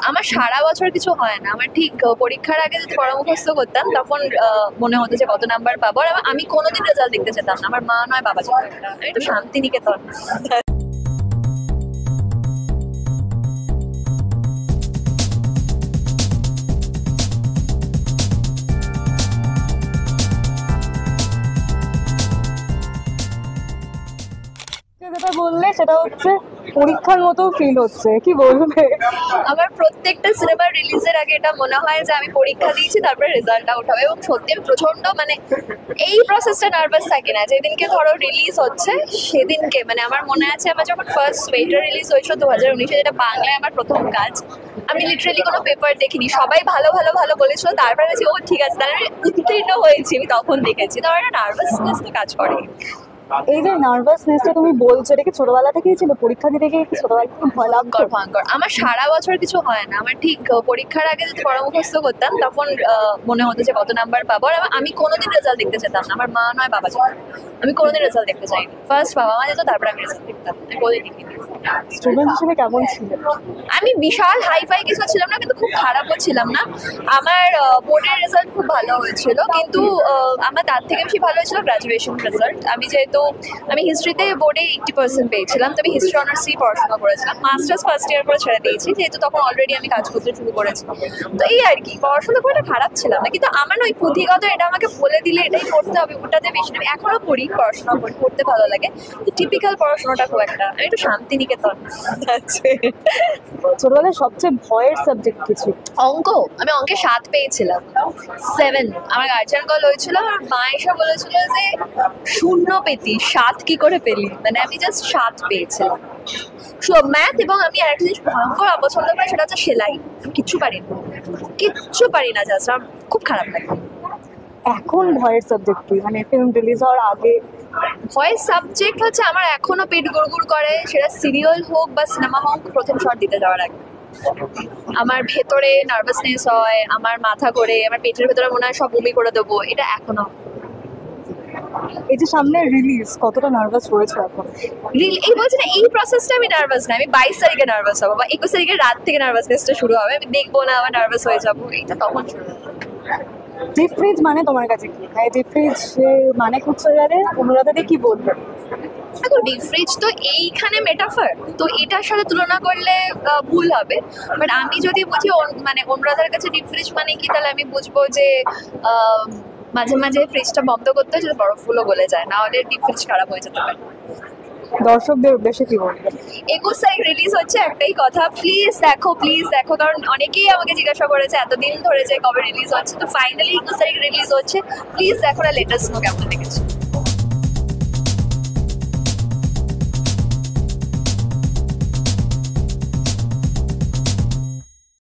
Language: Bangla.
আমার সারা বছর কিছু হয় না। আমার ঠিক পরীক্ষার আগে যদি পড়া মুখস্থ করতাম তখন মনে হতো যে কত নাম্বার পাবো। আর আমি কোনোদিন রেজাল্ট দেখতে যেতাম না, আমার মা নয় বাবা যেত। আমি একটু শান্তিনিকেতন। যেটা বললে সেটা হচ্ছে পরীক্ষার মতো ফিল হচ্ছে, কি বলবে? আমার প্রত্যেকটা সিনেমার রিলিজের আগে এটা মনে হয় যে আমি পরীক্ষা দিয়েছি, তারপরে রেজাল্ট আউট হবে। এবং সত্যি আমি প্রচন্ড এই প্রসেসটা নার্ভাস থাকি না। যেদিনকে ধরো রিলিজ হচ্ছে সেদিনকে আমার মনে আছে আমার যখন ফার্স্ট ওয়েটার রিলিজ হয়েছিল 2019-এ, যেটা বাংলায় আমার প্রথম কাজ, আমি লিটারেলি কোনো পেপার দেখিনি, সবাই ভালো ভালো ভালো বলেছিল, তারপরে ও ঠিক আছে তাহলে উত্তীর্ণ হয়েছি আমি তখন দেখেছি। তো আমার নার্ভাসনেস তো কাজ করে। এই যে নার্ভাসনেসটা তুমি বলছো, এটা কি ছোটবেলা থেকেই ছিল? পরীক্ষা দিতে গিয়ে কি ছোটবেলা থেকে ভয় লাগতো? ভয়ঙ্কর। আমার সারা বছর কিছু হয় না। আমার ঠিক পরীক্ষার আগে যদি পড়া মুখস্থ করতাম তখন মনে হতো যে কত নাম্বার পাবো। আর আমি কোনোদিন রেজাল্ট দেখতে যেতাম না, আমার মা নয় বাবা যেত। আমি কোনোদিন রেজাল্ট দেখতে চাইনি, ফার্স্ট বাবা মা যেত, তারপর আমি রেজাল্ট দেখতাম। আমি কোনোদিন দেখিনি। স্টুডেন্ট হিসেবে কেমন ছিল? আমি বিশাল হাইফাই কিছু ছিলাম না, কিন্তু খুব খারাপও ছিলাম না। আমার বোর্ডের রেজাল্ট খুব ভালো হয়েছিল, কিন্তু আমার তার থেকে বেশি ভালো হয়েছিল গ্রাজুয়েশন রেজাল্ট। আমি হিস্ট্রিতে বোর্ডে 80% পেয়েছিলাম, তো আমি হিস্ট্রি অনার্সই পড়াশোনা করেছিলাম। মাস্টার্স ফার্স্ট ইয়ার করে ছেড়ে দিয়েছি, যেহেতু তখন অলরেডি আমি কাজ করতে শুরু করেছি। তো এই আর কি, পড়াশোনা খুব একটা খারাপ ছিলাম না, কিন্তু আমার ওই পুঁথিগত এটা আমাকে বলে দিলে এটাই পড়তে হবে, ওটাতে বেশি আমি এখনো পড়ি, পড়াশোনা করি, পড়তে ভালো লাগে। টিপিক্যাল পড়াশোনাটা খুব একটা, আমি একটু শান্তিনিকেতন আছে। ছোটবেলায় সবচেয়ে ভয়ের সাবজেক্ট কি ছিল? অঙ্ক। আমি অঙ্কে 7 পেয়েছিলাম, 7। আমার গার্জিয়ান কল হয়েছিল, আমার মা এসে বলেছিল যে 0 পেতি, 7 কি করে পেলি? আমি জাস্ট 7 পেয়েছিলাম। ম্যাথ এবং আমি আরেকটা জিনিস ভয়ঙ্কর অপছন্দ করি, সেটা হচ্ছে সেলাই। আমি কিচ্ছু পারি না জাস্ট আমার খুব খারাপ লাগে। এখন ভয়ের সাবজেক্ট কি, ফিল্ম রিলিজ হওয়ার আগে? ভয়েস সাবজেক্ট হচ্ছে আমার এখনো পেট গুড়গুড় করে, সেটা সিরিয়াল হোক বা সিনেমা হোক, প্রথম শট দিতে যাওয়ার আগে আমার ভেতরে নার্ভাসনেস হয়, আমার মাথা করে, আমার পেটের ভেতরে মনে হয় সব বমি করে দেবো, এটা এখনো। এই যে সামনে রিলিজ, কতটা নার্ভাস হয়েছে এখন? এই বলছি না, এই প্রসেসটা আমি নার্ভাস না। আমি 22 তারিখে নার্ভাস হবো, বা 21 তারিখের রাত থেকে নার্ভাসনেসটা শুরু হবে। আমি দেখবো না, আবার নার্ভাস হয়ে যাবো, এটা তখন শুরু হবে। ডিপ ফ্রিজ মানে তোমার কাছে কি? ডিপ ফ্রিজ মানে খুঁজতে গেলে অনুরাধাদের কি বলবে? দেখো, ডিপ ফ্রিজ তো এইখানে মেটাফার, তো এটার সাথে তুলনা করলে ভুল হবে। বাট আমি যদি বুঝি অনুরাধার কাছে ডিপ ফ্রিজ মানে কি, তাহলে আমি বুঝবো যে মাঝে মাঝে ফ্রিজটা বন্ধ করতে হয় যাতে বরফগুলো গলে যায়, না হলে ডিপ ফ্রিজ খারাপ হয়ে যেতে পারে। দর্শকদের উদ্দেশ্যে কি বলবে? 21 তারিখ রিলিজ হচ্ছে, একটাই কথা, প্লিজ দেখো, কারণ অনেকেই আমাকে জিজ্ঞাসা করেছে এতদিন ধরে যে কবে রিলিজ হচ্ছে। তো ফাইনালি 21 তারিখ রিলিজ হচ্ছে, প্লিজ দেখো, লেটেস্ট কেমন লেগেছে।